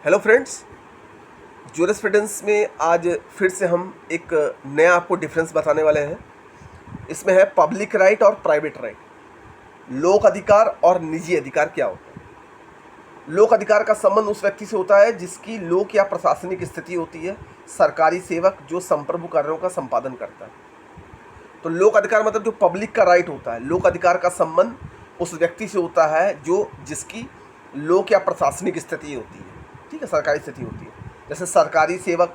Hello friends, jurisprudence में आज फिर से हम एक नया आपको डिफरेंस बताने वाले हैं। इसमें है पब्लिक राइट और प्राइवेट राइट। लोक अधिकार और निजी अधिकार क्या होता है। लोक अधिकार का संबंध उस व्यक्ति से होता है जिसकी लोक या प्रशासनिक स्थिति होती है, सरकारी सेवक जो संप्रभु कार्यों का संपादन करता है। तो लोक अधिकार मतलब जो पब्लिक का राइट होता है। लोक अधिकार का संबंध उस व्यक्ति से होता है जो जिसकी लोक या प्रशासनिक स्थिति होती है, ठीक है, सरकारी स्थिति होती है। जैसे सरकारी सेवक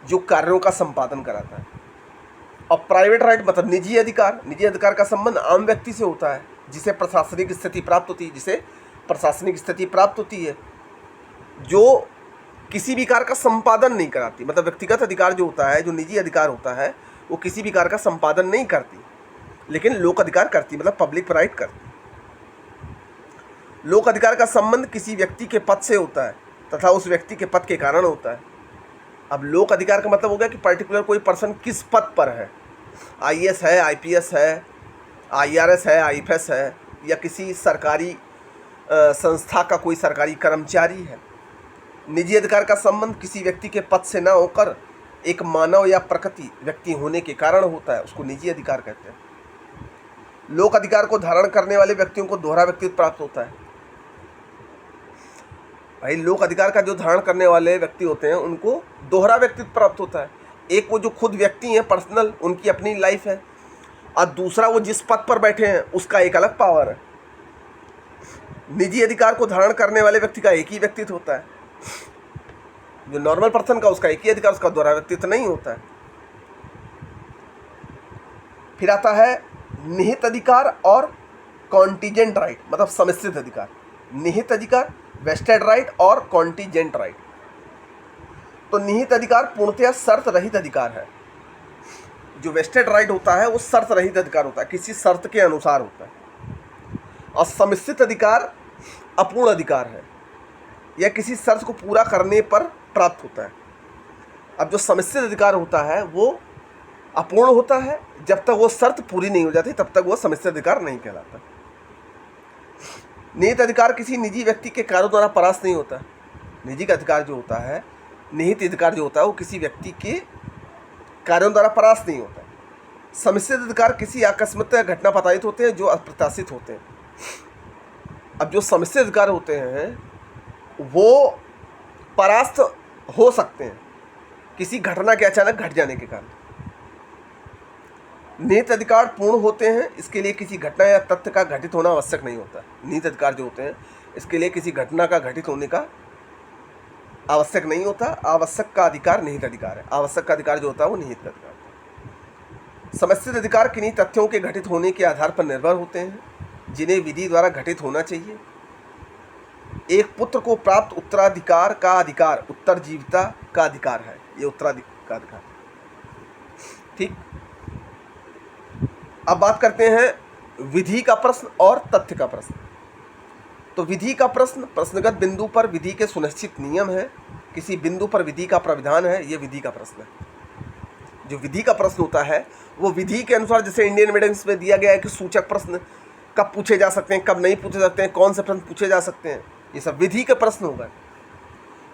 जो कार्यों का संपादन कराता है। और प्राइवेट राइट मतलब निजी अधिकार। निजी अधिकार का संबंध आम व्यक्ति से होता है जिसे प्रशासनिक स्थिति प्राप्त होती है, जो किसी भी कार्य का संपादन नहीं कराती। मतलब व्यक्तिगत अधिकार जो होता है, जो निजी अधिकार होता है, वो किसी भी कार्य का संपादन नहीं करती, लेकिन लोक अधिकार करती, मतलब पब्लिक राइट करती। लोक अधिकार का संबंध किसी व्यक्ति के पद से होता है तथा उस व्यक्ति के पद के कारण होता है। अब लोक अधिकार का मतलब हो गया कि पर्टिकुलर कोई पर्सन किस पद पर है, आईएएस है, आईपीएस है, आईआरएस है, आईएफएस है, या किसी सरकारी संस्था का कोई सरकारी कर्मचारी है। निजी अधिकार का संबंध किसी व्यक्ति के पद से ना होकर एक मानव या प्रकृति व्यक्ति होने के कारण होता है, उसको निजी अधिकार कहते हैं। लोक अधिकार को धारण करने वाले व्यक्तियों को दोहरा व्यक्तित्व प्राप्त होता है। भाई, लोक अधिकार का जो धारण करने वाले व्यक्ति होते हैं उनको दोहरा व्यक्तित्व प्राप्त होता है। एक वो जो खुद व्यक्ति हैं, पर्सनल, उनकी अपनी लाइफ है, और दूसरा वो जिस पद पर बैठे हैं उसका एक अलग पावर है। निजी अधिकार को धारण करने वाले व्यक्ति का एक ही व्यक्तित्व होता है। जो नॉर्मल पर्सन का उसका एक ही अधिकार, उसका दोहरा व्यक्तित्व नहीं होता है। फिर आता है निहित अधिकार और कॉन्टीजेंट राइट, मतलब समिश्रित अधिकार। निहित अधिकार, वेस्टेड राइट और कॉन्टीजेंट राइट। तो निहित अधिकार पूर्णतः शर्त रहित अधिकार है। जो वेस्टेड राइट होता है वो शर्त रहित अधिकार होता है, किसी शर्त के अनुसार होता है। और समिश्रित अधिकार अपूर्ण अधिकार है, यह किसी शर्त को पूरा करने पर प्राप्त होता है। अब जो समिश्रित अधिकार होता है वो अपूर्ण होता है, जब तक वो शर्त पूरी नहीं हो जाती तब तक वो समिश्रित अधिकार नहीं कहलाता। निहित अधिकार किसी निजी व्यक्ति के कार्यों द्वारा परास्त नहीं होता। निजी का अधिकार जो होता है, निहित अधिकार जो होता है, वो किसी व्यक्ति के कार्यों द्वारा परास्त नहीं होता। समिश्रित अधिकार किसी आकस्मिक घटना पतायित होते हैं जो अप्रत्याशित होते हैं। अब जो समिश्रित अधिकार होते हैं वो परास्त हो सकते हैं किसी घटना के अचानक घट जाने के कारण। निहित अधिकार पूर्ण होते हैं, इसके लिए किसी घटना या तथ्य का घटित होना आवश्यक नहीं होता। निहित अधिकार जो होते हैं इसके लिए किसी घटना का घटित होने का आवश्यक नहीं होता। आवश्यक का अधिकार निहित अधिकार है। आवश्यक का अधिकार जो होता है वो निहित अधिकार है। समिश्रित अधिकार किन्हीं तथ्यों के घटित होने के आधार पर निर्भर होते हैं जिन्हें विधि द्वारा घटित होना चाहिए। एक पुत्र को प्राप्त उत्तराधिकार का अधिकार उत्तरजीविता का अधिकार है। ये उत्तराधिकार का अधिकार, ठीक। अब बात करते हैं विधि का प्रश्न और तथ्य का प्रश्न। तो विधि का प्रश्न प्रश्नगत बिंदु पर विधि के सुनिश्चित नियम है, किसी बिंदु पर विधि का प्राविधान है, ये विधि का प्रश्न है। जो विधि का प्रश्न होता है वो विधि के अनुसार, जैसे इंडियन मीडियम्स में दिया गया है कि सूचक प्रश्न कब पूछे जा सकते हैं, कब नहीं पूछे जाते हैं, कौन से प्रश्न पूछे जा सकते हैं, ये सब विधि के प्रश्न होगा।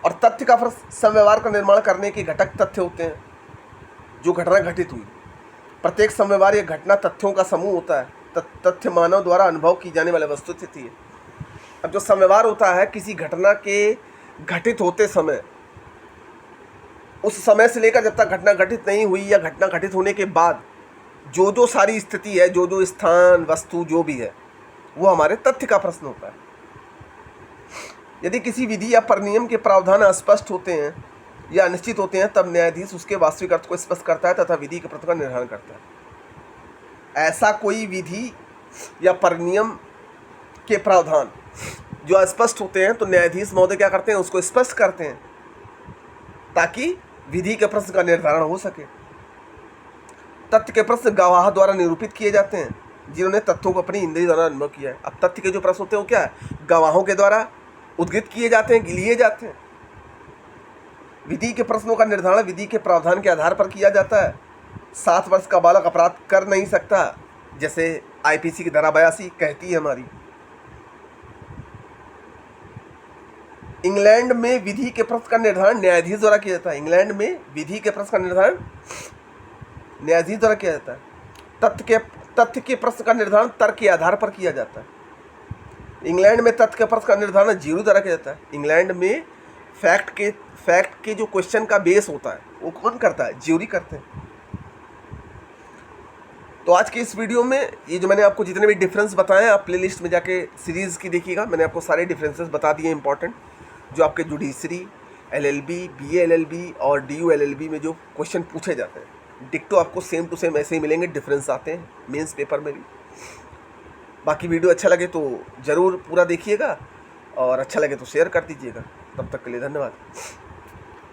और तथ्य का प्रश्न समव्यवहार का निर्माण करने के घटक तथ्य होते हैं, जो घटना घटित हुई। प्रत्येक समव्यवहार या घटना तथ्यों का समूह होता है। तथ्य मानव द्वारा अनुभव की जाने वाली वस्तुस्थिति है। अब जो समव्यवहार होता है किसी घटना के घटित होते समय, उस समय से लेकर जब तक घटना घटित नहीं हुई या घटना घटित होने के बाद जो जो सारी स्थिति है, जो जो स्थान, वस्तु जो भी है, वो हमारे तथ्य का प्रश्न होता है। यदि किसी विधि या परिनियम के प्रावधान अस्पष्ट होते हैं या अनिश्चित होते हैं तब न्यायाधीश उसके वास्तविक अर्थ को स्पष्ट करता है तथा विधि के प्रति का निर्धारण करता है। ऐसा कोई विधि या परिनियम के प्रावधान जो अस्पष्ट होते हैं तो न्यायाधीश महोदय क्या करते हैं, उसको स्पष्ट करते हैं ताकि विधि के प्रश्न का निर्धारण हो सके। तथ्य के प्रश्न गवाह द्वारा निरूपित किए जाते हैं जिन्होंने तथ्यों को अपनी इंद्रिय द्वारा अनुभव किया है। अब तथ्य के जो प्रश्न होते हैं वो क्या है, गवाहों के द्वारा उद्धृत किए जाते हैं, लिए जाते हैं। विधि के प्रश्नों का निर्धारण विधि के प्रावधान के आधार पर किया जाता है। 7 वर्ष का बालक अपराध कर नहीं सकता, जैसे आईपीसी की धारा 82 कहती है हमारी। इंग्लैंड में विधि के प्रश्न का निर्धारण न्यायाधीश द्वारा किया जाता है। इंग्लैंड में विधि के प्रश्न का निर्धारण न्यायाधीश द्वारा किया जाता है। तथ्य के प्रश्न का निर्धारण तर्क के आधार पर किया जाता है। इंग्लैंड में तथ्य के प्रश्न का निर्धारण ज्यूरी द्वारा किया जाता है। इंग्लैंड में फैक्ट के जो क्वेश्चन का बेस होता है वो कौन करता है? ज्यूरी करते हैं। तो आज के इस वीडियो में ये जो मैंने आपको जितने भी डिफरेंस बताए हैं, आप प्लेलिस्ट में जाके सीरीज़ की देखिएगा। मैंने आपको सारे डिफरेंसेस बता दिए इंपॉर्टेंट, जो आपके जुडिशरी, LLB, BA LLB और DU LLB में जो क्वेश्चन पूछे जाते हैं, डिक्टो आपको सेम टू सेम ऐसे ही मिलेंगे। डिफरेंस आते हैं मेंस पेपर में भी। बाकी वीडियो अच्छा लगे तो ज़रूर पूरा देखिएगा और अच्छा लगे तो शेयर कर दीजिएगा। तब तक के लिए धन्यवाद।